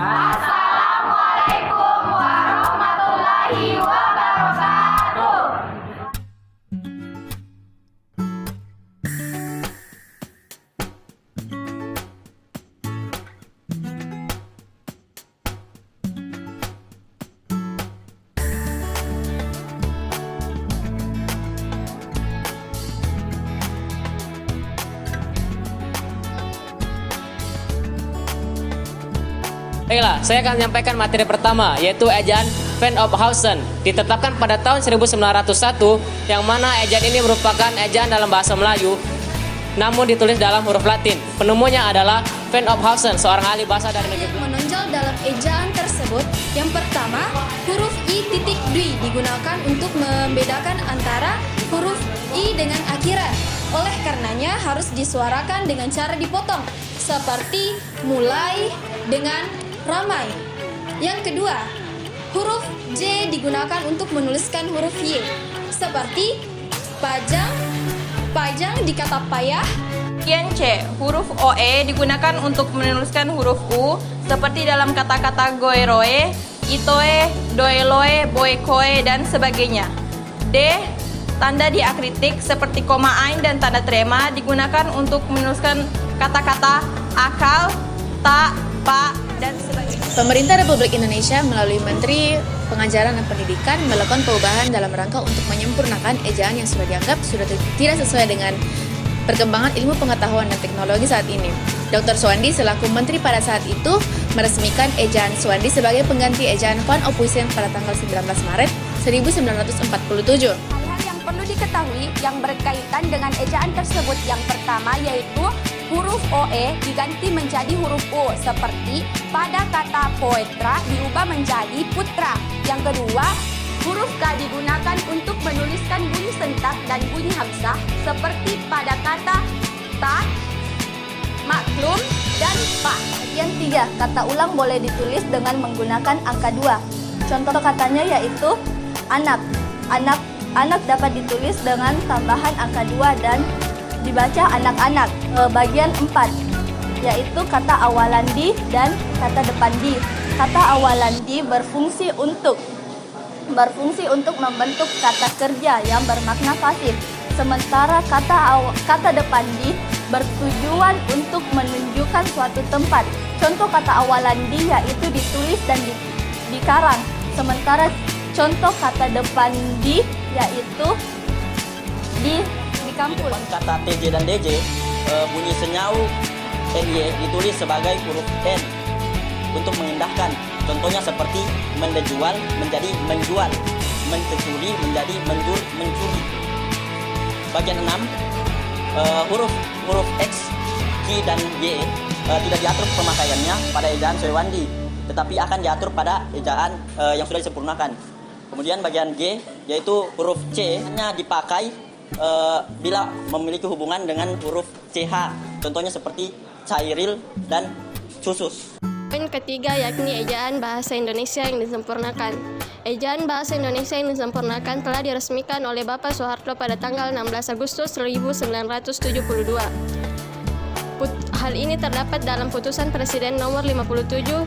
Assalamualaikum warahmatullahi wabarakatuh. Baiklah, saya akan menyampaikan materi pertama, yaitu ejaan Van Ophuijsen. Ditetapkan pada tahun 1901, yang mana ejaan ini merupakan ejaan dalam bahasa Melayu, namun ditulis dalam huruf Latin. Penemunya adalah Van Ophuijsen, seorang ahli bahasa dari negeri Belanda. Menonjol dalam ejaan tersebut, yang pertama, huruf I titik dwi digunakan untuk membedakan antara huruf I dengan akhiran. Oleh karenanya harus disuarakan dengan cara dipotong, seperti mulai dengan ramai. Yang kedua, huruf J digunakan untuk menuliskan huruf Y, seperti pajang di kata payah. Bagian C, huruf OE digunakan untuk menuliskan huruf U, seperti dalam kata-kata goeroe, itoe, doeloe, boekoe, dan sebagainya. D, tanda diakritik seperti koma ain dan tanda trema digunakan untuk menuliskan kata-kata akal, tak, pak, dan sebagainya. Pemerintah Republik Indonesia melalui Menteri Pengajaran dan Pendidikan melakukan perubahan dalam rangka untuk menyempurnakan ejaan yang sudah dianggap sudah tidak sesuai dengan perkembangan ilmu pengetahuan dan teknologi saat ini. Dr. Suwandi selaku Menteri pada saat itu meresmikan ejaan Suwandi sebagai pengganti ejaan Van Ophuijsen pada tanggal 19 Maret 1947. Hal-hal yang perlu diketahui yang berkaitan dengan ejaan tersebut, yang pertama yaitu huruf OE diganti menjadi huruf U, seperti pada kata poetra diubah menjadi putra. Yang kedua, huruf K digunakan untuk menuliskan bunyi sentak dan bunyi hamzah, seperti pada kata tak, maklum, dan pak. Yang tiga, kata ulang boleh ditulis dengan menggunakan angka 2. Contoh katanya yaitu anak. Anak dapat ditulis dengan tambahan angka 2 dan dibaca anak-anak. Bagian 4, yaitu kata awalan di dan kata depan di. Kata awalan di berfungsi untuk membentuk kata kerja yang bermakna pasif. Sementara kata depan di bertujuan untuk menunjukkan suatu tempat. Contoh kata awalan di yaitu ditulis dan dikarang. Sementara contoh kata depan di yaitu di kampus. Di depan kata TJ dan DJ, bunyi senyau NY ditulis sebagai huruf N untuk mengindahkan. Contohnya seperti menjual menjadi menjual, mencuri menjadi mencuri. Bagian 6, huruf X, Q, dan Y tidak diatur pemakaiannya pada ejaan Suwandi, tetapi akan diatur pada ejaan yang sudah disempurnakan. Kemudian bagian G, yaitu huruf C, hanya dipakai bila memiliki hubungan dengan huruf CH, contohnya seperti cairil dan susus. Poin ketiga yakni ejaan bahasa Indonesia yang disempurnakan. Ejaan bahasa Indonesia yang disempurnakan telah diresmikan oleh Bapak Soeharto pada tanggal 16 Agustus 1972. Hal ini terdapat dalam putusan Presiden nomor 57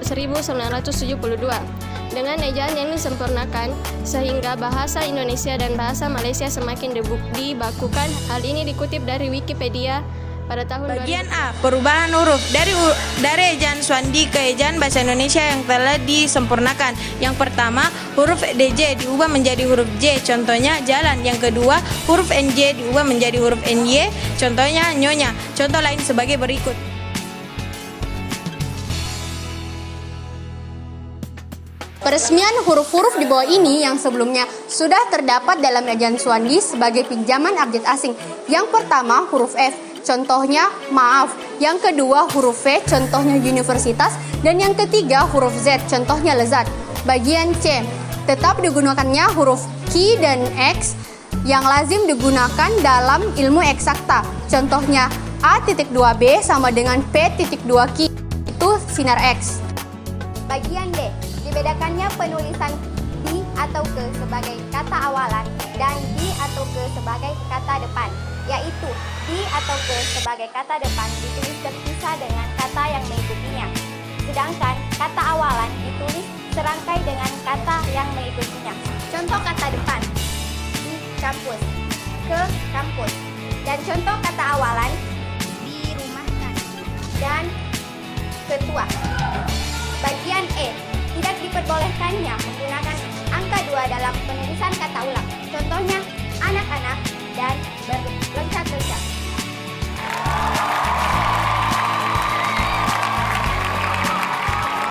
1972. Dengan ejaan yang disempurnakan, sehingga bahasa Indonesia dan bahasa Malaysia semakin dibakukan. Hal ini dikutip dari Wikipedia pada tahun Bagian A, perubahan huruf dari ejaan Suwandi ke ejaan bahasa Indonesia yang telah disempurnakan. Yang pertama, huruf DJ diubah menjadi huruf J, contohnya jalan. Yang kedua, huruf NJ diubah menjadi huruf NY, contohnya nyonya. Contoh lain sebagai berikut. Peresmian huruf-huruf di bawah ini yang sebelumnya sudah terdapat dalam ejaan Suwandi sebagai pinjaman abjad asing. Yang pertama huruf F, contohnya maaf. Yang kedua huruf V, contohnya universitas. Dan yang ketiga huruf Z, contohnya lezat. Bagian C, tetap digunakannya huruf Q dan X yang lazim digunakan dalam ilmu eksakta. Contohnya A.2B sama dengan P.2Q, itu sinar X. Bagian D, dibedakannya penulisan di atau ke sebagai kata awalan dan di atau ke sebagai kata depan, yaitu di atau ke sebagai kata depan ditulis terpisah dengan kata yang mengikutinya, sedangkan kata awalan ditulis serangkai dengan kata yang mengikutinya. Contoh kata depan, di kampus, ke kampus. Dan contoh kata awalan, dirumahkan, dan ketua. Bagian E, tidak diperbolehkannya menggunakan angka 2 dalam penulisan kata ulang. Contohnya, anak-anak